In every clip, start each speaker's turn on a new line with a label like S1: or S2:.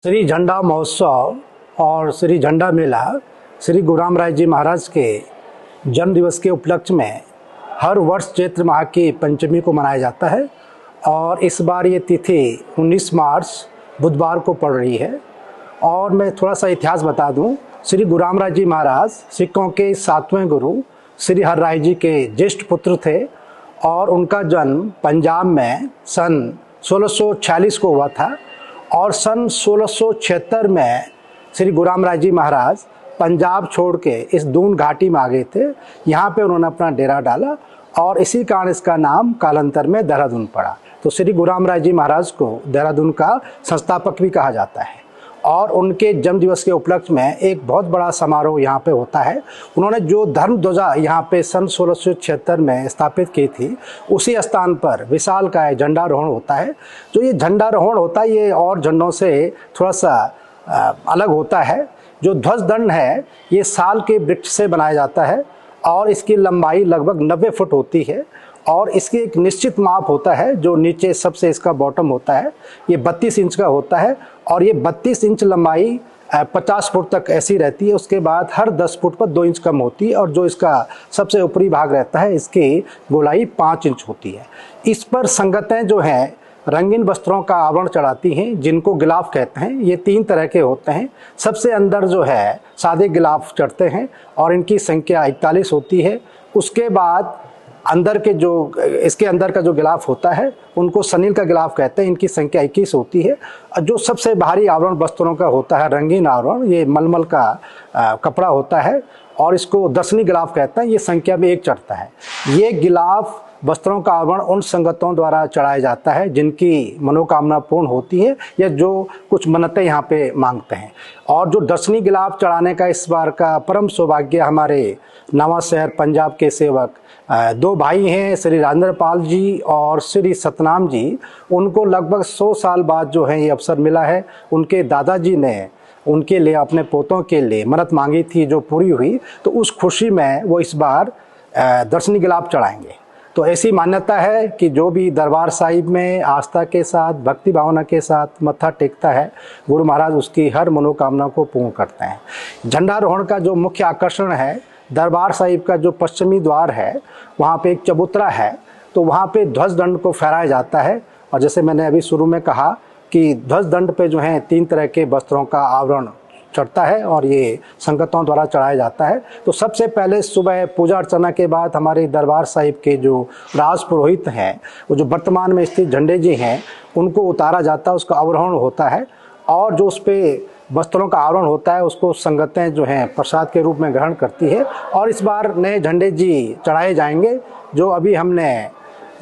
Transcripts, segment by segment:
S1: श्री झंडा महोत्सव और श्री झंडा मेला श्री गुरु रामराय जी महाराज के जन्म दिवस के उपलक्ष्य में हर वर्ष चैत्र माह की पंचमी को मनाया जाता है और इस बार ये तिथि 19 मार्च बुधवार को पड़ रही है। और मैं थोड़ा सा इतिहास बता दूं, श्री गुरु रामराय जी महाराज सिखों के 7वें गुरु श्री हरराय जी के ज्येष्ठ पुत्र थे और उनका जन्म पंजाब में सन 1646 को हुआ था और सन 1676 में श्री गुरु रामराय जी महाराज पंजाब छोड़ के इस दून घाटी में आ गए थे। यहाँ पे उन्होंने अपना डेरा डाला और इसी कारण इसका नाम कालांतर में देहरादून पड़ा। तो श्री गुरु रामराय जी महाराज को देहरादून का संस्थापक भी कहा जाता है और उनके जन्म दिवस के उपलक्ष्य में एक बहुत बड़ा समारोह यहाँ पे होता है। उन्होंने जो धर्म ध्वजा यहाँ पे सन 1676 में स्थापित की थी, उसी स्थान पर विशाल का झंडारोहण होता है। जो ये झंडारोहण होता है ये और झंडों से थोड़ा सा अलग होता है। जो ध्वज दंड है ये साल के वृक्ष से बनाया जाता है और इसकी लंबाई लगभग 90 फुट होती है और इसकी एक निश्चित माप होता है। जो नीचे सबसे इसका बॉटम होता है ये 32 इंच का होता है और ये 32 इंच लंबाई 50 फुट तक ऐसी रहती है। उसके बाद हर 10 फुट पर 2 इंच कम होती है और जो इसका सबसे ऊपरी भाग रहता है इसकी गोलाई 5 इंच होती है। इस पर संगतें जो हैं रंगीन वस्त्रों का आवरण चढ़ाती हैं जिनको गिलाफ कहते हैं। ये 3 तरह के होते हैं। सबसे अंदर जो है सादे गिलाफ चढ़ते हैं और इनकी संख्या 41 होती है। उसके बाद अंदर के जो इसके अंदर का जो गिलाफ होता है उनको सनील का गिलाफ कहते हैं, इनकी संख्या 21 होती है। जो सबसे भारी आवरण वस्त्रों का होता है रंगीन आवरण, ये मलमल का कपड़ा होता है और इसको दसनी गिलाफ कहते हैं, ये संख्या में 1 चढ़ता है। ये गिलाफ वस्त्रों का आवरण उन संगतों द्वारा चढ़ाया जाता है जिनकी मनोकामना पूर्ण होती है या जो कुछ मन्नतें यहाँ पे मांगते हैं। और जो दसनी गिलाफ चढ़ाने का इस बार का परम सौभाग्य हमारे नवा शहर पंजाब के सेवक 2 भाई हैं, श्री राजेंद्रपाल जी और श्री सतनाम जी। उनको लगभग 100 साल बाद जो है ये अवसर मिला है। उनके दादाजी ने उनके लिए अपने पोतों के लिए मन्नत मांगी थी जो पूरी हुई, तो उस खुशी में वो इस बार दसनी गिलाफ चढ़ाएंगे। तो ऐसी मान्यता है कि जो भी दरबार साहिब में आस्था के साथ भक्ति भावना के साथ मत्था टेकता है, गुरु महाराज उसकी हर मनोकामना को पूर्ण करते हैं। झंडारोहण का जो मुख्य आकर्षण है, दरबार साहिब का जो पश्चिमी द्वार है वहाँ पे एक चबूतरा है, तो वहाँ पे ध्वज दंड को फहराया जाता है। और जैसे मैंने अभी शुरू में कहा कि ध्वज दंड पे जो है 3 तरह के वस्त्रों का आवरण चढ़ता है और ये संगतों द्वारा चढ़ाया जाता है। तो सबसे पहले सुबह पूजा अर्चना के बाद हमारे दरबार साहिब के जो राज पुरोहित हैं, वो जो वर्तमान में स्थित झंडे जी हैं, उनको उतारा जाता है, उसका अवरोहण होता है और जो उस पर वस्त्रों का आवरण होता है उसको संगतें जो हैं प्रसाद के रूप में ग्रहण करती है। और इस बार नए झंडे जी चढ़ाए जाएंगे जो अभी हमने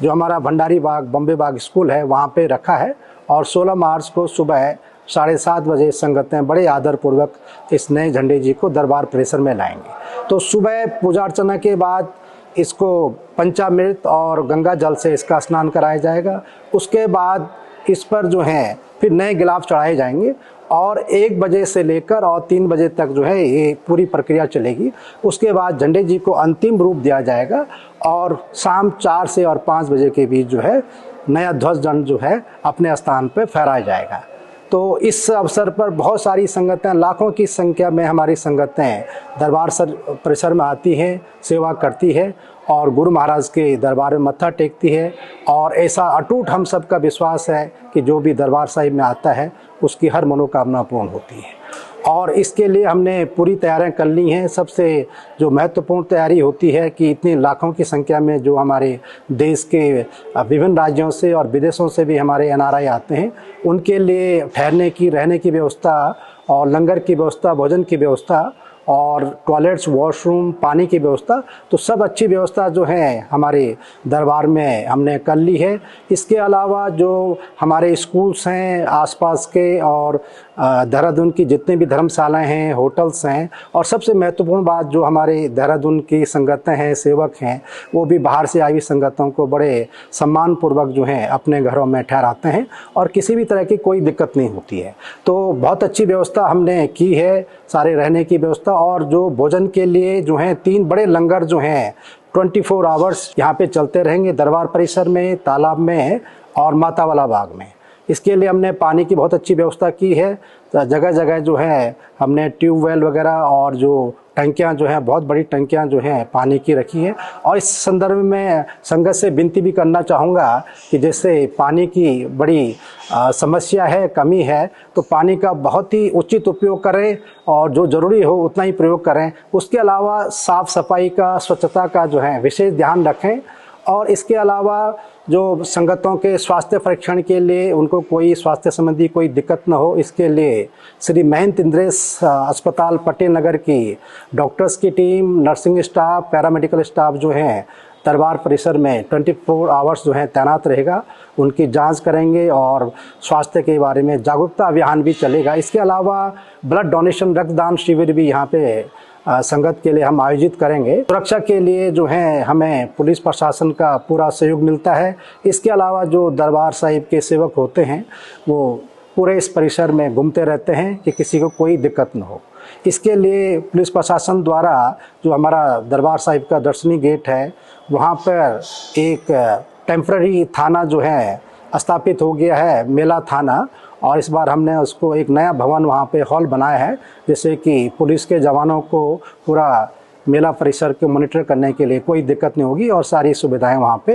S1: जो हमारा भंडारी बाग बॉम्बे बाग स्कूल है वहाँ पे रखा है और 16 मार्च को सुबह 7:30 बजे संगतें बड़े आदरपूर्वक इस नए झंडे जी को दरबार परिसर में लाएंगे। तो सुबह पूजा अर्चना के बाद इसको पंचामृत और गंगा जल से इसका स्नान कराया जाएगा। उसके बाद इस पर जो है फिर नए गिलाफ चढ़ाए जाएंगे और 1 बजे से लेकर और 3 बजे तक जो है ये पूरी प्रक्रिया चलेगी। उसके बाद झंडे जी को अंतिम रूप दिया जाएगा और शाम 4 से और 5 बजे के बीच जो है नया ध्वज दंड जो है अपने स्थान पर फहराया जाएगा। तो इस अवसर पर बहुत सारी संगतें, लाखों की संख्या में हमारी संगतें दरबार परिसर में आती हैं, सेवा करती है और गुरु महाराज के दरबार में मत्था टेकती है। और ऐसा अटूट हम सबका विश्वास है कि जो भी दरबार साहिब में आता है उसकी हर मनोकामना पूर्ण होती है। और इसके लिए हमने पूरी तैयारियां कर ली हैं। सबसे जो महत्वपूर्ण तैयारी होती है कि इतनी लाखों की संख्या में जो हमारे देश के विभिन्न राज्यों से और विदेशों से भी हमारे एनआरआई आते हैं, उनके लिए ठहरने की, रहने की व्यवस्था और लंगर की व्यवस्था, भोजन की व्यवस्था और टॉयलेट्स, वॉशरूम, पानी की व्यवस्था, तो सब अच्छी व्यवस्था जो है हमारे दरबार में हमने कर ली है। इसके अलावा जो हमारे स्कूल्स हैं आसपास के और देहरादून की जितनी भी धर्मशालाएं हैं, होटल्स हैं, और सबसे महत्वपूर्ण बात जो हमारे देहरादून की संगतें हैं, सेवक हैं, वो भी बाहर से आई हुई संगतों को बड़े सम्मानपूर्वक जो हैं अपने घरों में ठहराते हैं और किसी भी तरह की कोई दिक्कत नहीं होती है। तो बहुत अच्छी व्यवस्था हमने की है, सारे रहने की व्यवस्था। और जो भोजन के लिए जो हैं 3 बड़े लंगर जो हैं 24 आवर्स यहाँ पे चलते रहेंगे दरबार परिसर में, तालाब में और माता वाला बाग में। इसके लिए हमने पानी की बहुत अच्छी व्यवस्था की है। तो जगह जगह जो है हमने ट्यूबवेल वगैरह और जो टंकियां जो हैं, बहुत बड़ी टंकियां जो हैं पानी की रखी हैं। और इस संदर्भ में संगत से विनती भी करना चाहूँगा कि जैसे पानी की बड़ी समस्या है, कमी है, तो पानी का बहुत ही उचित उपयोग करें और जो ज़रूरी हो उतना ही प्रयोग करें। उसके अलावा साफ़ सफाई का, स्वच्छता का जो है विशेष ध्यान रखें। और इसके अलावा जो संगतों के स्वास्थ्य परीक्षण के लिए उनको कोई स्वास्थ्य संबंधी कोई दिक्कत न हो, इसके लिए श्री महंत इंद्रेश अस्पताल पटेल नगर की डॉक्टर्स की team, nursing staff, paramedical staff जो हैं दरबार परिसर में 24 आवर्स जो है तैनात रहेगा। उनकी जांच करेंगे और स्वास्थ्य के बारे में जागरूकता अभियान भी चलेगा। इसके अलावा ब्लड डोनेशन, रक्तदान शिविर भी यहाँ पे संगत के लिए हम आयोजित करेंगे। सुरक्षा के लिए जो है हमें पुलिस प्रशासन का पूरा सहयोग मिलता है। इसके अलावा जो दरबार साहिब के सेवक होते हैं वो पूरे इस परिसर में घूमते रहते हैं कि किसी को कोई दिक्कत न हो। इसके लिए पुलिस प्रशासन द्वारा जो हमारा दरबार साहिब का दर्शनी गेट है वहाँ पर एक टेम्पररी थाना जो है स्थापित हो गया है, मेला थाना। और इस बार हमने उसको एक नया भवन वहाँ पे हॉल बनाया है, जिससे कि पुलिस के जवानों को पूरा मेला परिसर के मॉनिटर करने के लिए कोई दिक्कत नहीं होगी और सारी सुविधाएं वहाँ पे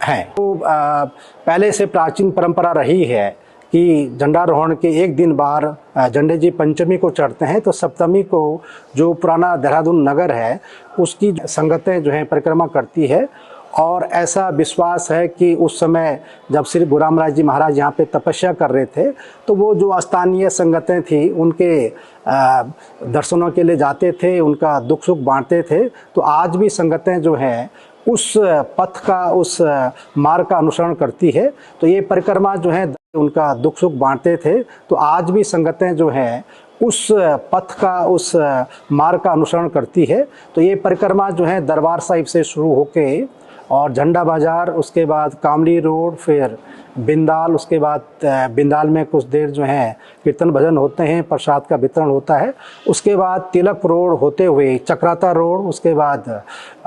S1: हैं। तो पहले से प्राचीन परंपरा रही है कि झंडारोहण के एक दिन बाद झंडे जी पंचमी को चढ़ते हैं, तो सप्तमी को जो पुराना देहरादून नगर है उसकी संगतें जो हैं परिक्रमा करती है। और ऐसा विश्वास है कि उस समय जब श्री गुरुराम राय जी महाराज यहाँ पे तपस्या कर रहे थे तो वो जो स्थानीय संगतें थी उनके दर्शनों के लिए जाते थे, उनका दुख सुख बांटते थे। तो आज भी संगतें जो हैं उस पथ का, उस मार्ग का अनुसरण करती है। तो ये परिक्रमा जो है उनका दुख सुख बांटते थे। तो आज भी संगतें जो हैं उस पथ का, उस मार्ग का अनुसरण करती है। तो ये परिक्रमा जो है दरबार साहिब से शुरू होके और झंडा बाज़ार, उसके बाद कामली रोड, फिर बिंदाल, उसके बाद बिंदाल में कुछ देर जो है कीर्तन भजन होते हैं, प्रसाद का वितरण होता है। उसके बाद तिलक रोड होते हुए चक्राता रोड, उसके बाद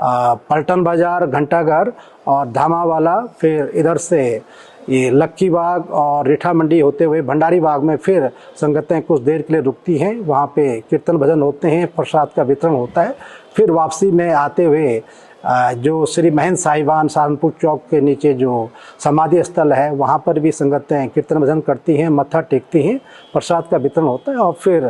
S1: पलटन बाज़ार, घंटाघर और धामावाला, फिर इधर से ये लक्की बाग और रीठा मंडी होते हुए भंडारी बाग में फिर संगतें कुछ देर के लिए रुकती हैं। वहाँ पे कीर्तन भजन होते हैं, प्रसाद का वितरण होता है। फिर वापसी में आते हुए जो श्री महंत साहिबान सहारनपुर चौक के नीचे जो समाधि स्थल है वहाँ पर भी संगतें कीर्तन भजन करती हैं, मत्था टेकती हैं, प्रसाद का वितरण होता है। और फिर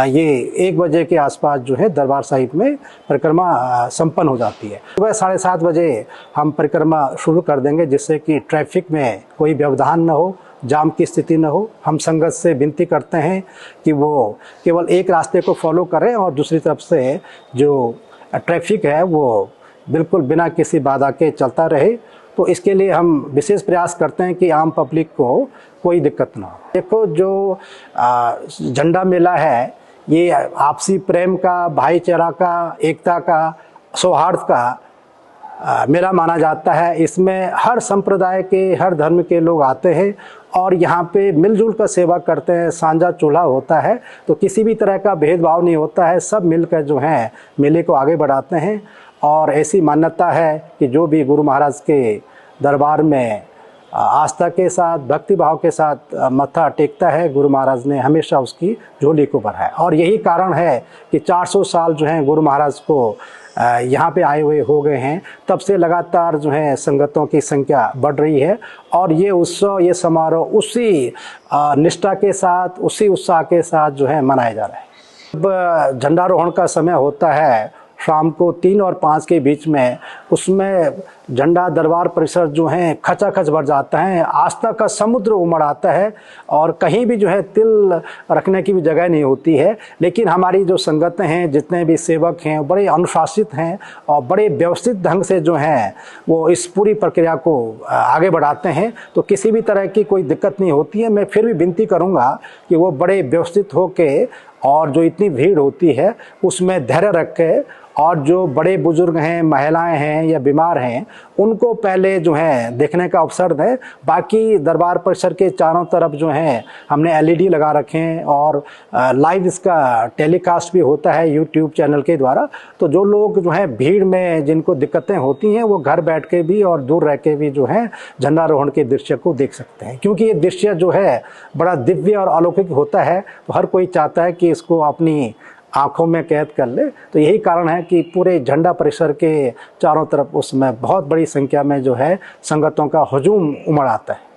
S1: ये 1 बजे के आसपास जो है दरबार साहिब में परिक्रमा संपन्न हो जाती है। सुबह 7:30 बजे हम परिक्रमा शुरू कर देंगे, जिससे कि ट्रैफिक में कोई व्यवधान न हो, जाम की स्थिति न हो। हम संगत से विनती करते हैं कि वो केवल एक रास्ते को फॉलो करें और दूसरी तरफ से जो ट्रैफिक है वो बिल्कुल बिना किसी बाधा के चलता रहे। तो इसके लिए हम विशेष प्रयास करते हैं कि आम पब्लिक को कोई दिक्कत ना हो। देखो, जो झंडा मेला है ये आपसी प्रेम का, भाईचारा का, एकता का, सौहार्द का मेला माना जाता है। इसमें हर संप्रदाय के, हर धर्म के लोग आते हैं और यहाँ पे मिलजुल कर सेवा करते हैं। साझा चूल्हा होता है, तो किसी भी तरह का भेदभाव नहीं होता है। सब मिलकर जो है मेले को आगे बढ़ाते हैं। और ऐसी मान्यता है कि जो भी गुरु महाराज के दरबार में आस्था के साथ, भक्ति भाव के साथ मत्था टेकता है, गुरु महाराज ने हमेशा उसकी झोली को भरा है। और यही कारण है कि 400 साल जो हैं गुरु महाराज को यहाँ पे आए हुए हो गए हैं। तब से लगातार जो है संगतों की संख्या बढ़ रही है और ये उत्सव, ये समारोह उसी निष्ठा के साथ, उसी उत्साह के साथ जो है मनाया जा रहा है। जब झंडारोहण का समय होता है शाम को 3 और 5 के बीच में, उसमें झंडा दरबार परिसर जो है खचाखच भर जाता है, आस्था का समुद्र उमड़ आता है और कहीं भी जो है तिल रखने की भी जगह नहीं होती है। लेकिन हमारी जो संगतें हैं, जितने भी सेवक हैं, बड़े अनुशासित हैं और बड़े व्यवस्थित ढंग से जो हैं वो इस पूरी प्रक्रिया को आगे बढ़ाते हैं। तो किसी भी तरह की कोई दिक्कत नहीं होती है। मैं फिर भी विनती करूँगा कि वो बड़े व्यवस्थित होके और जो इतनी भीड़ होती है उसमें धैर्य रख के और जो बड़े बुजुर्ग हैं, महिलाएं हैं या बीमार हैं, उनको पहले जो है देखने का अवसर दें। बाकी दरबार परिसर के चारों तरफ जो है हमने एलईडी लगा रखे हैं और लाइव इसका टेलीकास्ट भी होता है यूट्यूब चैनल के द्वारा। तो जो लोग जो है भीड़ में जिनको दिक्कतें होती हैं वो घर बैठ के भी और दूर रह के भी जो है झंडारोहण के दृश्य को देख सकते हैं, क्योंकि ये दृश्य जो है बड़ा दिव्य और अलौकिक होता है। तो हर कोई चाहता है कि इसको अपनी आंखों में कैद कर ले। तो यही कारण है कि पूरे झंडा परिसर के चारों तरफ उसमें बहुत बड़ी संख्या में जो है संगतों का हुजूम उमड़ आता है।